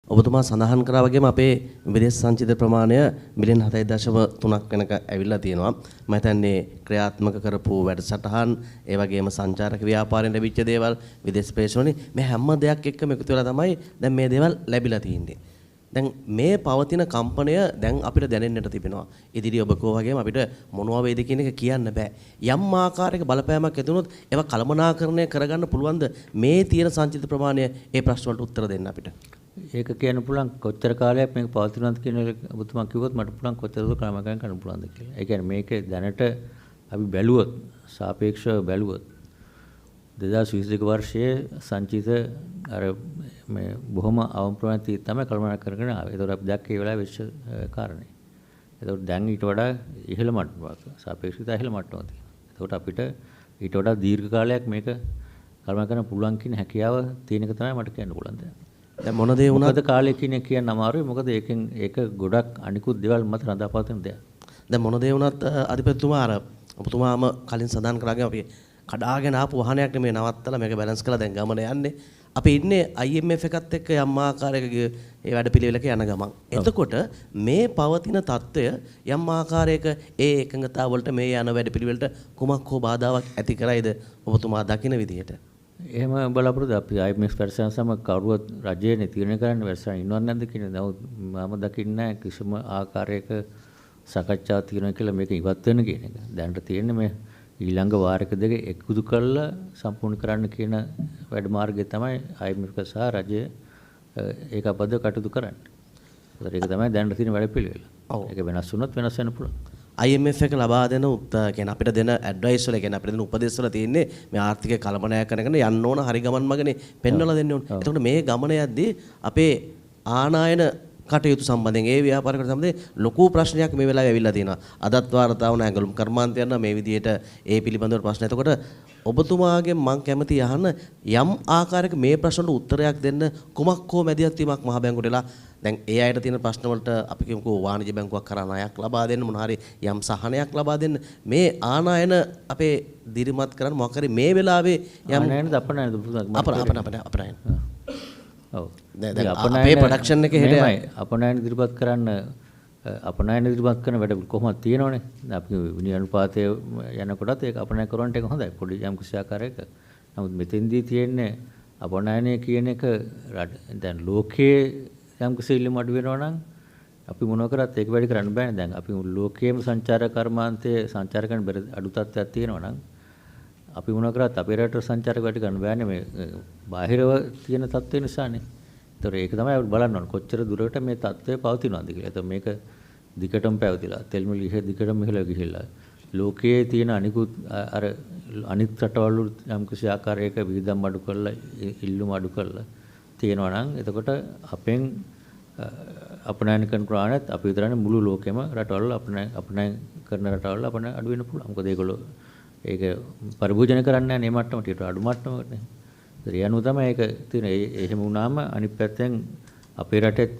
ඔබතුමා සඳහන් කරා වගේම අපේ විදේශ සංචිත ප්‍රමාණය මිලියන් 7.3ක් වෙනක ඇවිල්ලා තියෙනවා. මම හිතන්නේ ක්‍රියාත්මක කරපු වැඩසටහන් ඒ වගේම සංචාරක ව්‍යාපාරයෙන් ලැබිච්ච දේවල් විදේශ ප්‍රේෂණෝනේ මේ හැම දෙයක් එක්කම එකතු වෙලා තමයි දැන් මේ දේවල් ලැබිලා තියෙන්නේ. දැන් මේ පවතින කම්පනය දැන් අපිට දැනෙන්නට තිබෙනවා. ඉදිරිය ඔබ කෝ වගේම අපිට මොනවා වේද කියන එක කියන්න බෑ. යම් ආකාරයක බලපෑමක් ඇති වුණොත් ඒවා කළමනාකරණය කරගන්න පුළුවන්ද මේ තියෙන සංචිත ප්‍රමාණය ඒ ප්‍රශ්න වලට උත්තර දෙන්න අපිට. ඒක කියන්න පුළුවන් කොච්චර කාලයක් මේක පවතිනවද කියන එක ඔබතුමා කිව්වොත් මට පුළුවන් කොච්චර දුර ක්‍රමයකින් කරන්න පුළුවන්ද කියලා. ඒ කියන්නේ මේක දැනට අපි බැලුවොත් සාපේක්ෂව බැලුවොත් 2022 වර්ෂයේ සංචිත අර මේ බොහොම අවම ප්‍රමාණයක් තමයි කළමනාකරණය කරගෙන ආවේ. ඒතකොට අපි දැක්කේ ඒ වෙලාවේ වෙච්ච කාරණේ. ඒතකොට දැන් ඊට වඩා ඉහළ මට්ටමක් සාපේක්ෂව ඉහළ මට්ටමක් තියෙනවා. ඒතකොට අපිට ඊට වඩා දීර්ඝ කාලයක් මේක කළමනාකරණය කරන්න පුළුවන් කියන හැකියාව තියෙන එක තමයි මට කියන්න පුළුවන් දැන්. දැන් මොන දේ වුණත් මොකද කාලය කියන්න අමාරුයි. මොකද ඒකෙන් ඒක ගොඩක් අනිකුත් දේවල් මත රඳාපවතින දෙයක්. දැන් මොන දේ වුණත් අධිපතිතුමා අර ඔබතුමාම කලින් සඳහන් කරාගෙන අපි කඩාගෙන ආපු වහනයක් නෙමෙයි නවත්තලා මේක බැලන්ස් කරලා දැන් ගමන යන්නේ. අපි ඉන්නේ IMF එකත් එක්ක යම් ආකාරයක ඒ වැඩපිළිවෙලක යන ගමන්. එතකොට මේ පවතින தত্ত্বය යම් ආකාරයක ඒ එකඟතාව වලට මේ යන වැඩපිළිවෙලට කුමක් හෝ බාධාවක් ඇති කරයිද ඔබතුමා දකින විදිහට? එහෙම බලාපොරොත්තු අපි IMF වැඩසටහන සමග කවුරුවත් රජයේ තීරණය කරන්න වැඩසටහන ඉන්නවද නැද්ද කියන නමුත් මම දකින්නේ කිසිම ආකාරයක සාකච්ඡාවක් තියෙනවා කියලා මේක ඉවත් වෙන කියන එක. දැනට තියෙන්නේ මේ ඊළඟ වාරයක දෙක එකතු කරලා සම්පූර්ණ කරන්න කියන වැඩ මාර්ගය තමයි IMF සහ රජය ඒකබද්ධව කටයුතු කරන්නේ. ඒක තමයි දැනට තියෙන වැඩ පිළිවෙල. ඒක වෙනස් වුණොත් වෙනස් වෙන්න පුළුවන්. IMF එක ලබා දෙන කියන්නේ අපිට දෙන ඇඩ්වයිස් වල කියන්නේ අපිට දෙන උපදෙස් වල තියෙන්නේ මේ ආර්ථික කළමනාය කරගෙන යන්න ඕන හරි ගමන් මගනේ පෙන්වලා දෙන්න ඕන. එතකොට මේ ගමන යද්දී අපේ ආනායන කටයුතු සම්බන්ධයෙන් ඒ ව්‍යාපාරික සම්බන්ධයෙන් ලොකු ප්‍රශ්නයක් මේ වෙලාවේ ඇවිල්ලා තියෙනවා. අදත් වාර්තා වුණ ඇඟලුම් කර්මාන්තයන් මේ විදිහට ඒ පිළිබඳව ප්‍රශ්න. එතකොට ඔබතුමාගෙන් මම කැමති අහන්න යම් ආකාරයක මේ ප්‍රශ්නට උත්තරයක් දෙන්න කුමක් හෝ මැදිහත් වීමක් මහ බැංකුවටලා දැන් ඒ අයට තියෙන ප්‍රශ්න වලට අපි කියමුකෝ වාණිජ්‍ය බැංකුවක් කරා ණයක් ලබා දෙන්න මොන හරි යම් සහනයක් ලබා දෙන්න මේ ආනායන අපේ දිරිමත් කරන්න මොකක් හරි මේ වෙලාවේ යම් ආනායනද අපනායනද අපනායන ඔව් දැන් අපේ ප්‍රොඩක්ෂන් එකේ හෙට අපනායන ඉදිරිපත් කරන්න අපනායන ඉදිරිපත් කරන වැඩ කොහොමද තියෙනවනේ. අපි විනි අනුපාතය යනකොටත් ඒක අපනායන කරවන්න එක හොඳයි. පොඩි යම් කිසි ආකාරයක. නමුත් මෙතෙන්දී තියෙන්නේ අපනායනය කියන එක දැන් ලෝකයේ යම් කිසි ඉල්ලුම අඩු වෙනවා නම් අපි මොනව කරත් ඒක වැඩි කරන්න බෑනේ. දැන් අපි ලෝකයේම සංචාරක කර්මාන්තයේ සංචාරකයන් අඩු තත්ත්වයක් තියෙනවා නම් අපි මොනවා කරත් අපේ රටේ සංචාරක වැඩි කරන්න බෑනේ මේ බාහිරව තියෙන තත්ත්වය නිසානේ. ඒතර ඒක තමයි අපි බලන්න ඕන කොච්චර දුරට මේ තත්ත්වය පවතිනවද කියලා. ඒතර මේක දිගටම පැවතිලා තෙල් මිල දිගටම ඉහළ ගිහිල්ලා ලෝකයේ තියෙන අනිකුත් අර අනිත් රටවල් යම් කිසි ආකාරයක විහිදම් අඩු කරලා ඉල්ලුම අඩු කරලා තියෙනවා නම් එතකොට අපෙන් අපනයන කරන ප්‍රාණත් අපි විතරනේ මුළු ලෝකෙම රටවල් අපනයන කරන රටවල් අපනයන අඩු වෙන්න පුළුවන්. මොකද ඒගොල්ලෝ ඒක පරිභෝජනය කරන්නේ නැහැ මේ මට්ටමට ඊට අඩු මට්ටමකට නේ. ඒ අනුව තමයි ඒක තියෙන්නේ. එහෙම වුණාම අනිත් පැත්තෙන් අපේ රටෙත්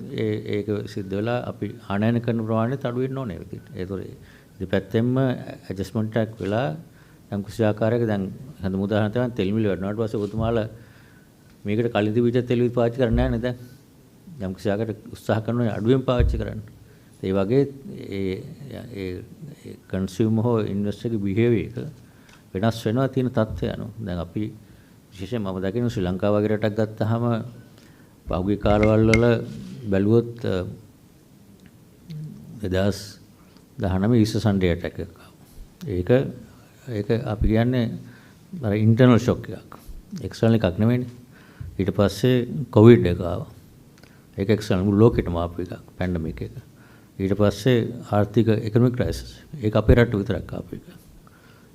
ඒක සිද්ධ වෙලා අපි ආනයන කරන ප්‍රමාණයත් අඩු වෙන්න ඕනේ විදිහට. ඒතොර දෙපැත්තෙන්ම ඇඩ්ජස්ට්මන්ට් එකක් වෙලා යම් කිසි ආකාරයක දැන් හඳුන් උදාහරණ තමයි තෙල් මිල වැඩනවාට පස්සේ ඔබතුමාලා මේකට කලින් තිබිච්ච තෙල් විත් පාවිච්චි කරන්නේ නැහැ නේද? යම් කිසි ආකාරයක උත්සාහ කරනවා අඩුවෙන් පාවිච්චි කරන්න. ඒ වගේ ඒ කන්සියුමර් හෝ ඉන්වෙස්ටර්ගේ බිහේවියර් එක වෙනස් වෙනවා තියෙන තත්ත්වය අනුව. දැන් අපි විශේෂයෙන් මම දකින ශ්‍රී ලංකාව වගේ රටක් ගත්තාම පහුගිය කාලවල වල බැලුවොත් 2019 ඊස්ටර් සන්ඩේ ඇටැක් එකක් ආවා. ඒක අපි කියන්නේ අර ඉන්ටර්නල් ෂොක් එකක්. එක්ස්ටර්නල් එකක් නෙමෙයිනේ. ඊට පස්සේ කොවිඩ් එක ආවා. ඒක එක්ස්ටර්නල් මුළු ලෝකෙටම ආපු එකක් පැන්ඩමික් එක. ඊට පස්සේ ආර්ථික ඉකොනොමික් ක්‍රයිසිස්. ඒක අපේ රට විතරක් ආපු එක.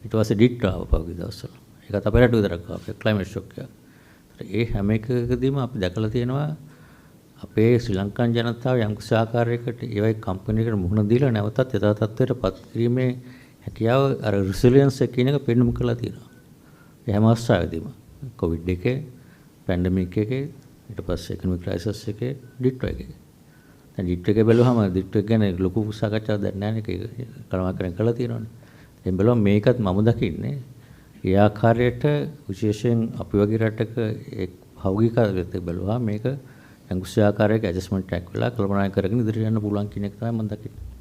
ඊට පස්සේ ඩිට් ආවා පහුගිය දවස්වල. ඒකත් අපේ රට විතරක් ආපු ක්ලයිමේට් ෂොක් එකක්. ඒ හැම එකකදීම අපි දැකලා තියෙනවා අපේ ශ්‍රී ලංකන් ජනතාව යම් කිසි ආකාරයකට ඒ වගේ කම්පැනියකට මුහුණ දීලා නැවතත් යථා තත්ත්වයට පත් කිරීමේ හැකියාව අර රිසිලියන්ස් එක කියන එක පෙන්වමු කරලා තියෙනවා. ඒ හැම අවස්ථාවෙදීම කොවිඩ් එකේ, පැන්ඩමික් එකේ, ඊට පස්සේ ඉකොනොමික් ක්‍රයිසිස් එකේ, ඩිට් එකේ. දැන් ඩිට් එක බැලුවම ඩිට් එක ගැන ලොකු සාකච්ඡාවක් දැන් නැහැ නේ. ඒක කලමාකරන් කරලා තියෙනවානේ. දැන් බලමු මේකත් මම දකින්නේ ඒ ආකාරයට විශේෂයෙන් අපි වගේ රටක පහුගිය කාලෙත් බැලුවා මේක යම්කිසි ආකාරයක ඇඩ්ජස්ට්මන්ට් එකක් වෙලා කළමනාකරණ කරගෙන ඉදිරියට යන්න පුළුවන් කියන එක තමයි මම දකින්නේ.